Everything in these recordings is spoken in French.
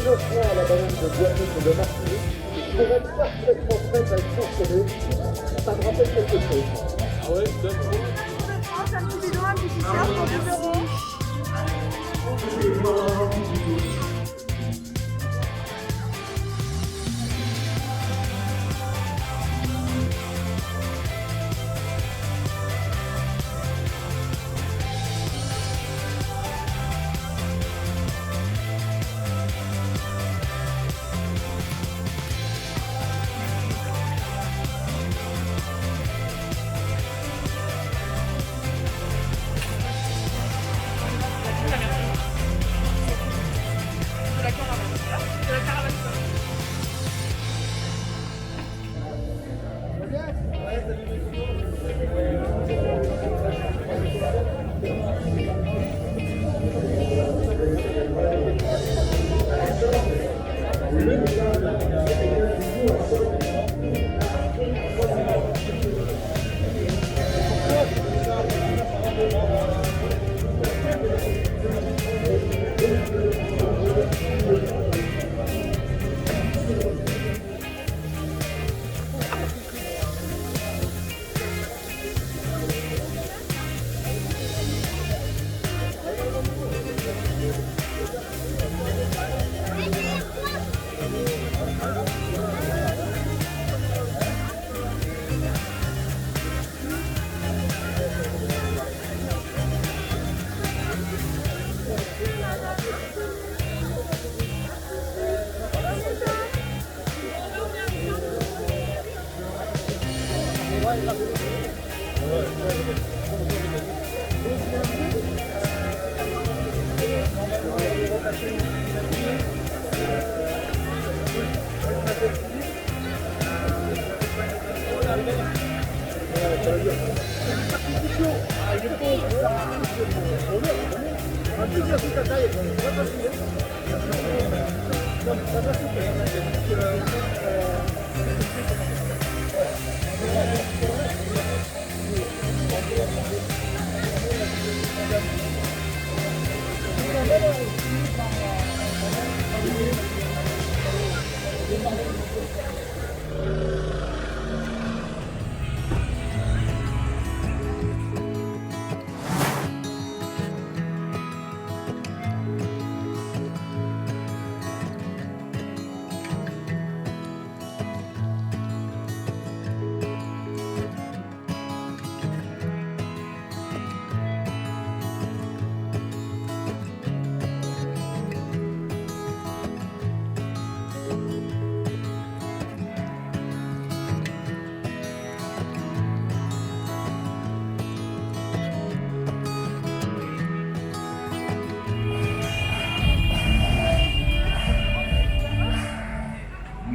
À la baleine de Guadeloupe de Martinique, pour être parfaitement prête à être fonctionner, ça me rappelle quelque chose. Ah ouais, d'accord. Un petit bidon, un petit t-shirt pour 2 €.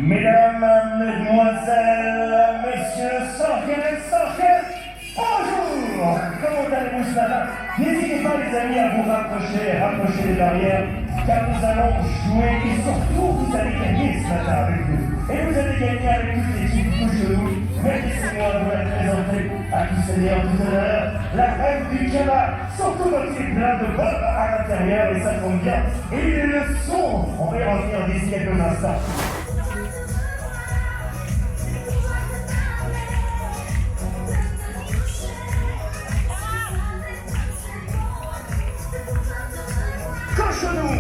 Mesdames, Mesdemoiselles, Messieurs, sortez, bonjour! Comment allez-vous ce matin? N'hésitez pas les amis à vous rapprocher des barrières, car nous allons jouer et surtout vous allez gagner ce matin avec nous. Et vous allez gagner avec toute l'équipe Couche-Nous. Mais laissez-moi vous la présenter à tous seigneurs, tout à l'heure, la reine du Kaba, surtout votre plein de bombes à l'intérieur et ça tombe bien. Et le son, on va y revenir d'ici quelques instants. Cochonou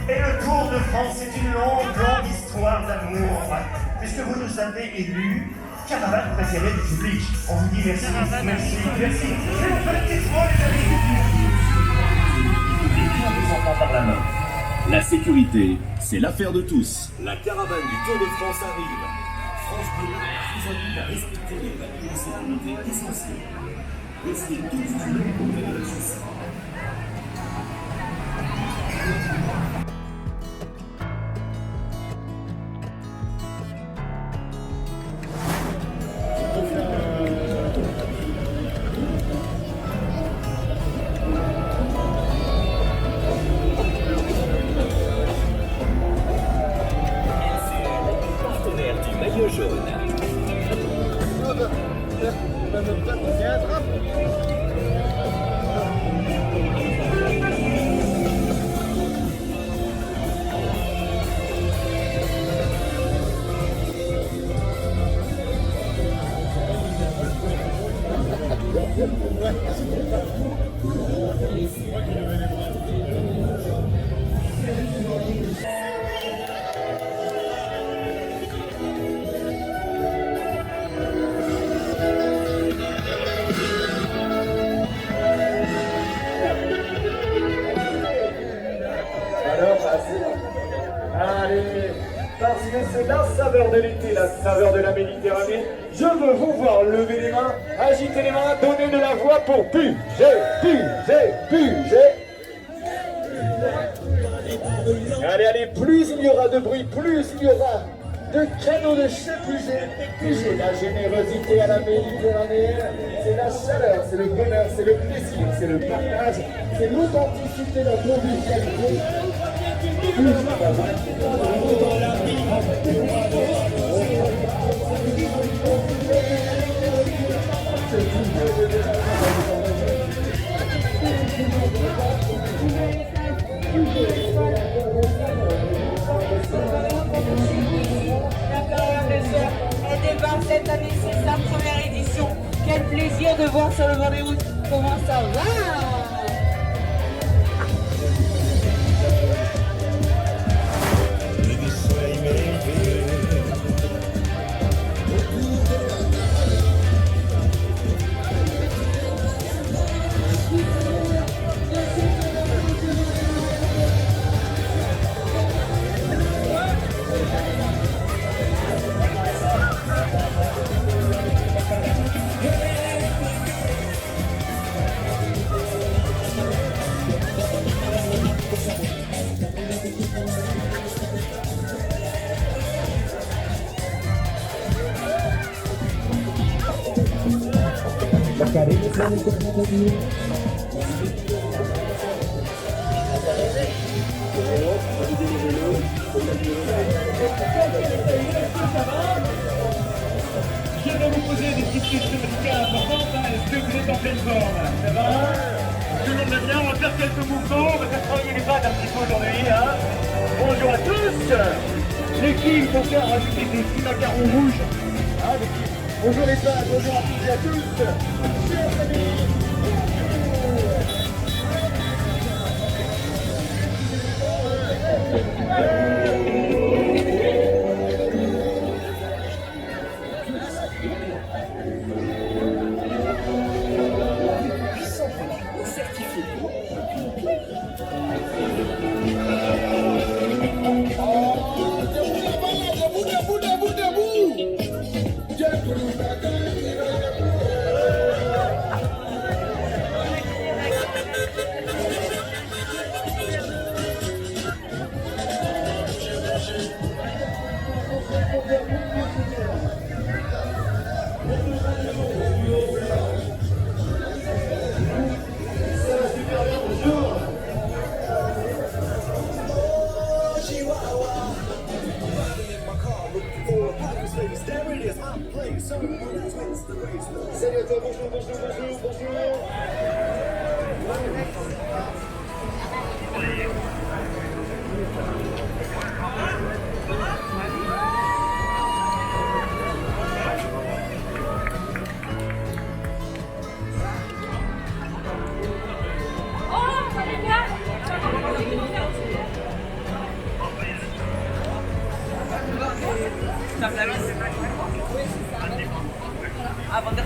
et le Tour de France est une longue histoire d'amour, puisque vous nous avez élus caravane préférée du public. On vous dit merci. Et on fait petitement les amis. On vous entend par la main. La sécurité, c'est l'affaire de tous. La caravane du Tour de France arrive. France Bleu vous invite à respecter les règles de sécurité essentielles. Restez tout du long au de la chaussée. Alors, allez, parce que c'est la saveur de l'été, la saveur de la Méditerranée, je veux vous voir lever les mains, agiter les mains, donner de la voix pour puger. Allez, plus il y aura de bruit, plus il y aura de canaux de chez puger. La générosité à la Méditerranéenne, c'est la chaleur, c'est le bonheur, c'est le plaisir, c'est le partage, c'est l'authenticité, la convivialité. Elle débarque cette année, c'est sa première édition. Quel plaisir de voir sur le Vendée Globe. Comment ça va? Je vais vous poser des petites questions médicales importantes. Est-ce que vous êtes en pleine forme? Ça va? Tout le monde va bien? On va faire quelques mouvements. On va faire travailler les pattes un petit peu aujourd'hui. Bonjour à tous. L'équipe, il faut faire rajouter des petits macarons rouges. L'équipe. Bonjour les pattes, bonjour à toutes et à tous. Chers amis. Salut à toi, bonjour. Avant de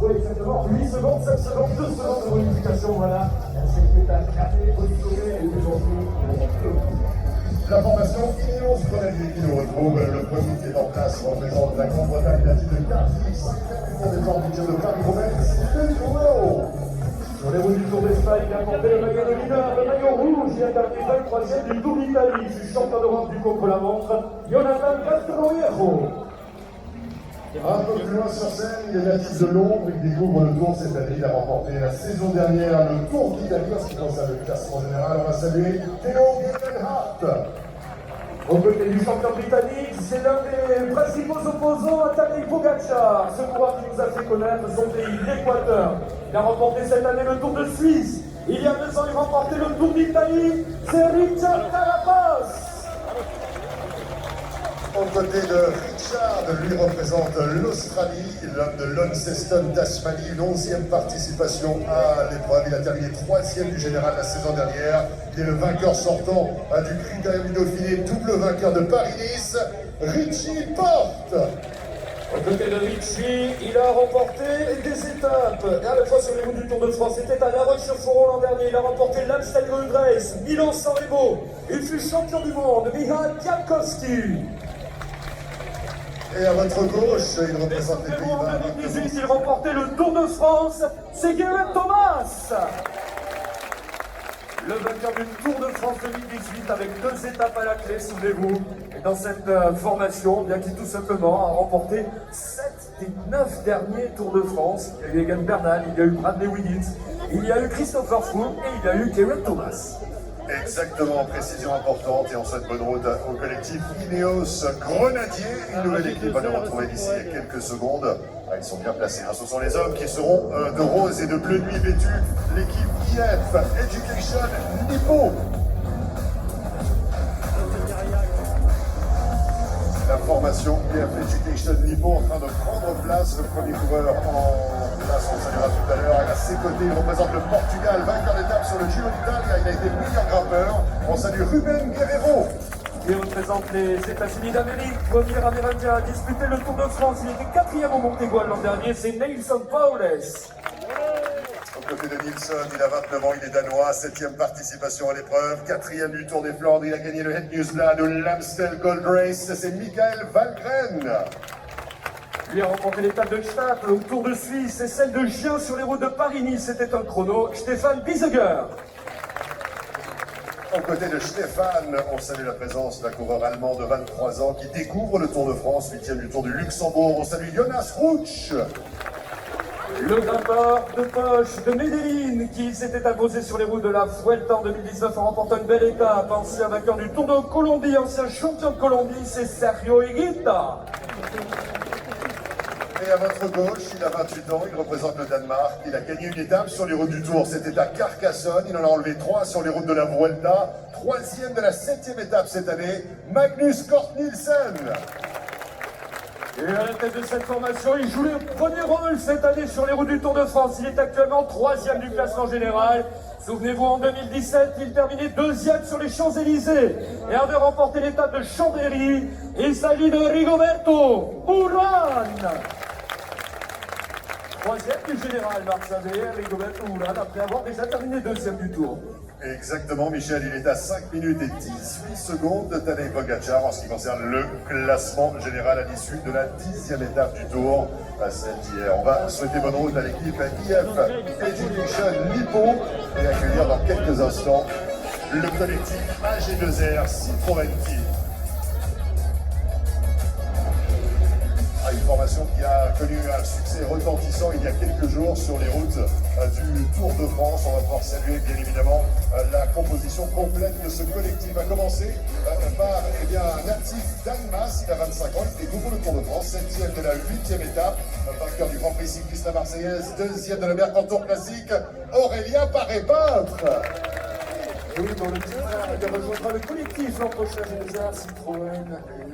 Oui, exactement. 8 secondes, 7 secondes, 2 secondes de bonification, voilà. C'est le métal carré, positionné, et aujourd'hui, La formation Ineos Grenadier qui nous retrouve, le premier qui est en place représente la Grande-Bretagne, la team de 4 pour des champions de Paris-Roubaix, sur les routes du Tour d'Espagne, il a porté le maillot de leader, le maillot rouge, il a terminé 23e du Tour d'Italie, du champion d'Europe du contre-la-montre, Jonathan Castroviejo. Un peu plus loin sur scène, il est natif de Londres, il découvre le Tour cette année, il a remporté la saison dernière le Tour d'Italie en ce qui concerne le classement général. On va saluer Theo Gegenhardt. Aux côtés du champion britannique, c'est l'un des principaux opposants à Tadej Pogacar, ce coureur qui nous a fait connaître son pays, l'Équateur. Il a remporté cette année le Tour de Suisse. Il y a 2 ans, il a remporté le Tour d'Italie. C'est Richard Carapaz. Aux côtés de Richard, lui représente l'Australie, l'homme de Launceston, Tasmanie, une 11e participation à l'épreuve. Il a terminé 3e du général la saison dernière. Il est le vainqueur sortant du Critérium du Dauphiné, double vainqueur de Paris-Nice, Richie Porte. Aux côtés de Richie, il a remporté des étapes. Et à la fois sur les routes du Tour de France, c'était à La Roche-sur-Foron l'an dernier. Il a remporté l'Amstel Gold Race, Milan-San Remo. Il fut champion du monde, Michał Kwiatkowski. Et à votre gauche, il représente les En Pays-Bas. 2018, il remportait le Tour de France, c'est Geraint Thomas. Le vainqueur du Tour de France 2018 avec 2 étapes à la clé, souvenez-vous. Et dans cette formation, bien qui tout simplement a remporté 7 des 9 derniers Tours de France. Il y a eu Egan Bernal, il y a eu Bradley Wiggins, il y a eu Christopher Froome et il y a eu Geraint Thomas. Exactement, précision importante et on souhaite bonne route au collectif Ineos Grenadier, une nouvelle équipe à nous retrouver d'ici quelques secondes. Ils sont bien placés, hein. Ce sont les hommes qui seront de rose et de bleu nuit vêtus, l'équipe IF Education Nippo. La formation IF Education Nippo en train de prendre place, le premier coureur en place, on saluera tout à l'heure. À ses côtés, il représente le Portugal, vainqueur d'étape sur le Giro d'Italia. Il a été meilleur grimpeur. On salue Ruben Guerrero. Il représente les États-Unis d'Amérique, premier amérindien à disputer le Tour de France. Il était 4e au Montégoal l'an dernier, c'est Nelson Paules. Aux côtés de Nilsson, il a 29 ans, il est danois, 7e participation à l'épreuve, 4e du Tour des Flandres, il a gagné le Het Nieuwsblad ou l'Amstel Gold Race, c'est Michael Valgren. Il a remporté l'étape de Gstaad, le Tour de Suisse et celle de Gien sur les routes de Paris-Nice. C'était un chrono, Stéphane Biseger. Aux côtés de Stéphane, on salue la présence d'un coureur allemand de 23 ans qui découvre le Tour de France, 8e du Tour du Luxembourg. On salue Jonas Rutsch. Le grimpeur de poche de Medellin qui s'était imposé sur les routes de la Vuelta en 2019 en remportant une belle étape. Ancien vainqueur du Tour de Colombie, ancien champion de Colombie, c'est Sergio Higuita. Et à votre gauche, il a 28 ans, il représente le Danemark. Il a gagné une étape sur les routes du Tour, c'était à Carcassonne. Il en a enlevé 3 sur les routes de la Vuelta. 3e de la 7e étape cette année, Magnus Cort Nielsen. Et à la tête de cette formation, il joue le premier rôle cette année sur les routes du Tour de France. Il est actuellement 3e du classement général. Souvenez-vous, en 2017, il terminait 2e sur les Champs-Élysées et avait remporté l'étape de Chambéry. Il s'agit de Rigoberto Urán. 3e du général, Marc Savé, Rigoberto Urán, après avoir déjà terminé 2e du Tour. Exactement, Michel, il est à 5 minutes et 18 secondes de Tadej Pogacar en ce qui concerne le classement général à l'issue de la 10e étape du Tour, celle d'hier. On va souhaiter bonne route à l'équipe IF Education Nippo et accueillir dans quelques instants le collectif AG2R Citroën Team. Une formation qui a connu un succès retentissant il y a quelques jours sur les routes du Tour de France. On va pouvoir saluer bien évidemment la composition complète de ce collectif. A commencer par Natif Dalmas, il a 25 ans, il découvre le Tour de France, 7e de la 8e étape, vainqueur du Grand Prix cycliste à Marseillaise, 2e de la Mercantour Classique, Aurélien Paré-Peintre. Et oui, dans le il rejoindra le collectif l'an prochain, Génézard, Citroën,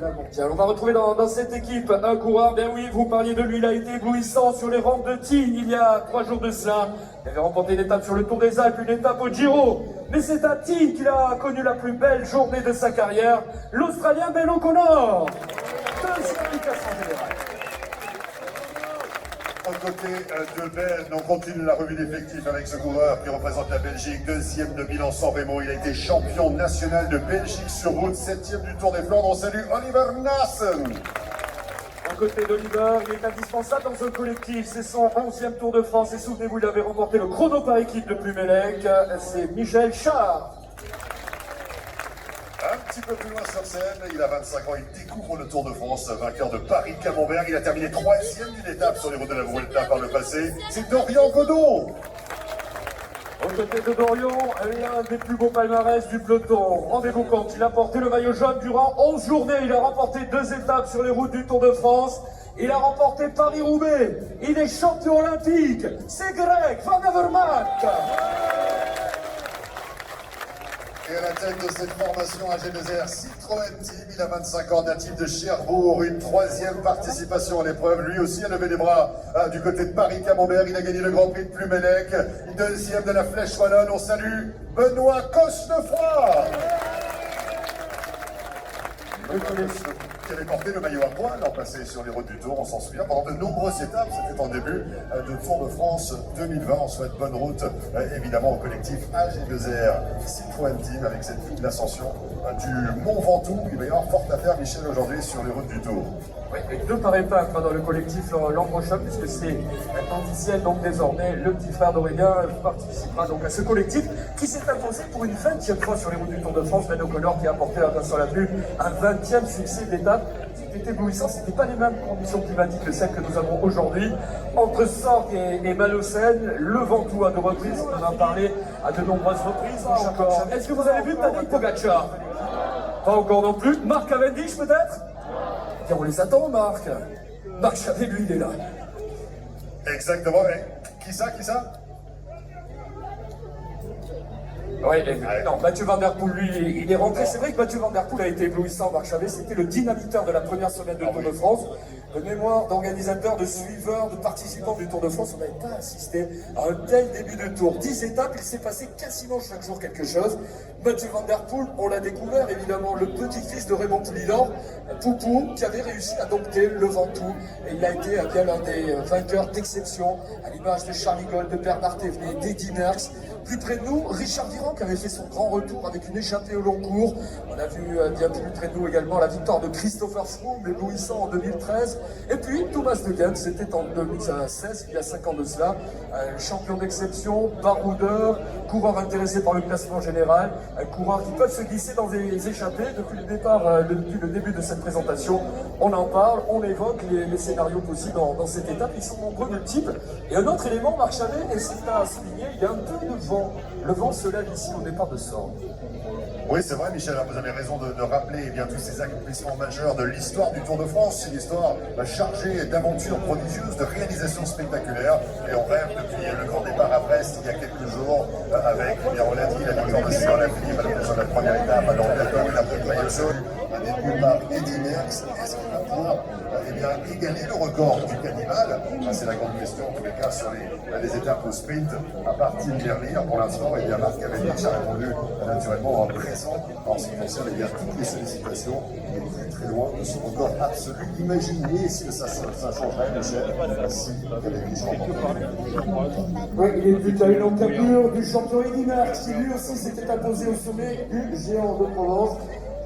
la mondiale. On va retrouver dans cette équipe un coureur, bien oui, vous parliez de lui, il a été éblouissant sur les rampes de Tignes il y a 3 jours de cela. Il avait remporté une étape sur le Tour des Alpes, une étape au Giro. Mais c'est à Tignes qu'il a connu la plus belle journée de sa carrière, l'Australien Ben O'Connor. 2e du classement général. Aux côtés de Ben, on continue la revue d'effectifs avec ce coureur qui représente la Belgique, 2e de Milan-San Remo. Il a été champion national de Belgique sur route, 7e du Tour des Flandres. On salue Oliver Nassen. Aux côtés d'Oliver, il est indispensable dans ce collectif. C'est son 11e Tour de France. Et souvenez-vous, il avait remporté le chrono par équipe de Plumelec. C'est Michel Char. Un petit peu plus loin sur scène, il a 25 ans, il découvre le Tour de France, vainqueur de Paris-Camembert. Il a terminé 3e d'une étape sur les routes de la Vuelta par le passé. C'est Dorian Godon. Aux côtés de Dorian, l'un des plus beaux palmarès du peloton. Rendez-vous compte, il a porté le maillot jaune durant 11 journées. Il a remporté 2 étapes sur les routes du Tour de France. Il a remporté Paris-Roubaix. Il est champion olympique. C'est Greg Van Avermaet. Et à la tête tête de cette formation AG2R Citroën Team. Il a 25 ans, natif de Cherbourg. Une troisième participation à l'épreuve. Lui aussi a levé les bras du côté de Paris-Camembert. Il a gagné le Grand Prix de Plumelec. Deuxième de la Flèche Wallonne. On salue Benoît Cosnefroy. Qui avait porté le maillot à poil l'an passé sur les routes du Tour, on s'en souvient, pendant de nombreuses étapes. C'était en début de Tour de France 2020. On souhaite bonne route, évidemment, au collectif AG2R Citroën Team avec cette double ascension du Mont Ventoux. Il va y avoir fort à faire, Michel, aujourd'hui sur les routes du Tour. Oui, et deux par épingle dans le collectif l'an prochain, puisque c'est Tandiciel, donc désormais le petit frère d'Aurélien, participera donc à ce collectif qui s'est imposé pour une 20e fois sur les routes du Tour de France. Renaud Collor qui a apporté à Vincent Lavenu un 20e succès d'étape. C'était éblouissant, c'était pas les mêmes conditions climatiques que celles que nous avons aujourd'hui. Entre Sorgues et Malocène, le Ventoux à deux reprises, on en a parlé à de nombreuses reprises. Est-ce que vous avez vu Tadej Pogacar? Pas encore non plus. Marc Cavendish peut-être? On les attend, Marc. Marc Chavet, lui, il est là. Exactement. Qui ça? Oui, non, Mathieu Van Der Poel, lui, il est rentré. C'est vrai que Mathieu Van Der Poel a été éblouissant, Marc Chavet. C'était le dynamiteur de la première semaine de Tour de France. De mémoire d'organisateurs, de suiveurs, de participants du Tour de France, on n'avait pas assisté à un tel début de tour. 10 étapes, il s'est passé quasiment chaque jour quelque chose. Mathieu Van Der Poel, on l'a découvert, évidemment, le petit-fils de Raymond Poulidor, Poupou, qui avait réussi à dompter le Ventoux. Et il a été bien l'un des vainqueurs d'exception, à l'image de Charlie Gold, de Bernard Thévenet, d'Eddy Merckx. Plus près de nous, Richard Virenque qui avait fait son grand retour avec une échappée au long cours. On a vu bien plus près de nous également la victoire de Christopher Froome, éblouissant en 2013. Et puis Thomas De Gendt, c'était en 2016, il y a 5 ans de cela. Champion d'exception, baroudeur, coureur intéressé par le classement général, un coureur qui peut se glisser dans des échappées. Depuis le départ, depuis le début de cette présentation, on en parle, on évoque les scénarios possibles dans cette étape. Ils sont nombreux, multiples. Et un autre élément, Marc Chavet, et c'est à souligner, il y a un peu de vent. Le vent se lève ici au départ de Sorgues. Oui, c'est vrai, Michel, vous avez raison de rappeler bien, tous ces accomplissements majeurs de l'histoire du Tour de France. C'est une histoire chargée d'aventures prodigieuses, de réalisations spectaculaires. Et on rêve depuis le grand départ à Brest il y a quelques jours, avec, bien, on l'a dit, la victoire de Simon Lafilippe à l'occasion de la première étape, dans le plateau, il a pris le maillot jaune, un début par Eddy Merckx. Est-ce qu'il va pouvoir égaler le record du cannibale? C'est la grande question, en tous les cas, sur les étapes au sprint, à partir de Verlier. Pour l'instant, Marc Cavendish a répondu naturellement présent en ce qui concerne toutes les sollicitations. Il est très loin de son record absolu. Imaginez si ça changerait, Michel, si Cavendish remportait. Oui, il est plus à une encablure du champion Eddy Merckx, qui lui aussi s'était imposé au sommet du géant de Provence.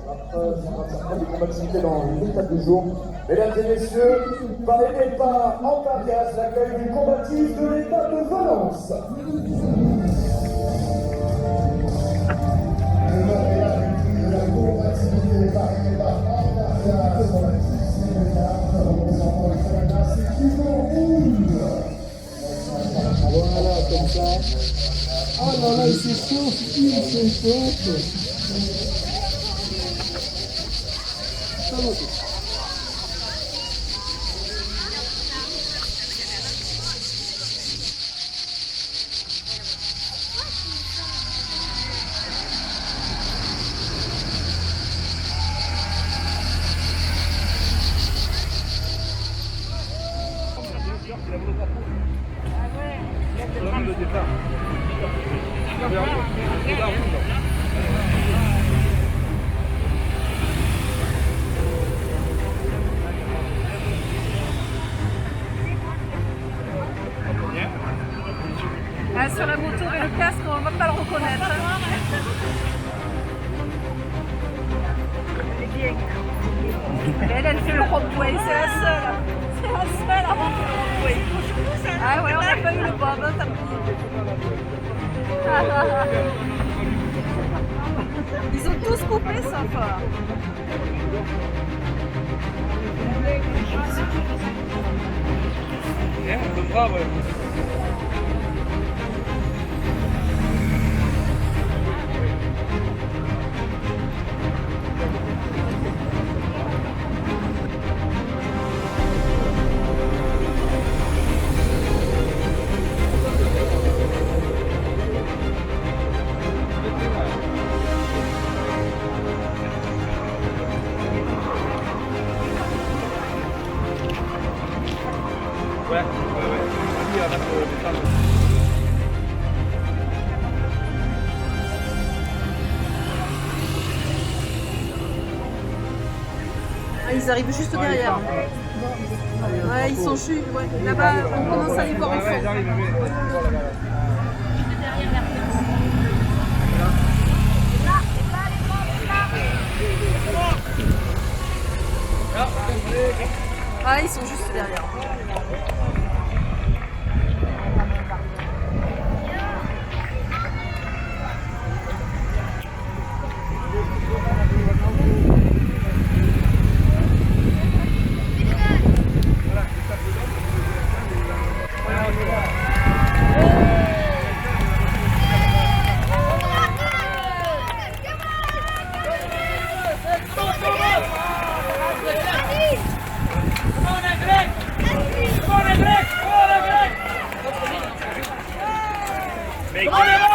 Des combativités dans l'étape du jour. Mesdames et messieurs, par les départs en parias, l'accueil du combatif de l'étape de Valence. Voilà, comme ça. Oh là là, c'est chaud, c'est chaud. Sur la moto et le casque, on ne va pas le reconnaître. Elle fait le Broadway, c'est la seule. C'est la seule à faire le Broadway. Ah ouais, on n'a pas eu le Bob, hein, Ils ont tous coupé sauf. Bravo. ils arrivent juste derrière. Ouais, ils sont chus. Ouais. Là-bas, on commence à les voir au fond. Ah, ils sont juste derrière. Come on,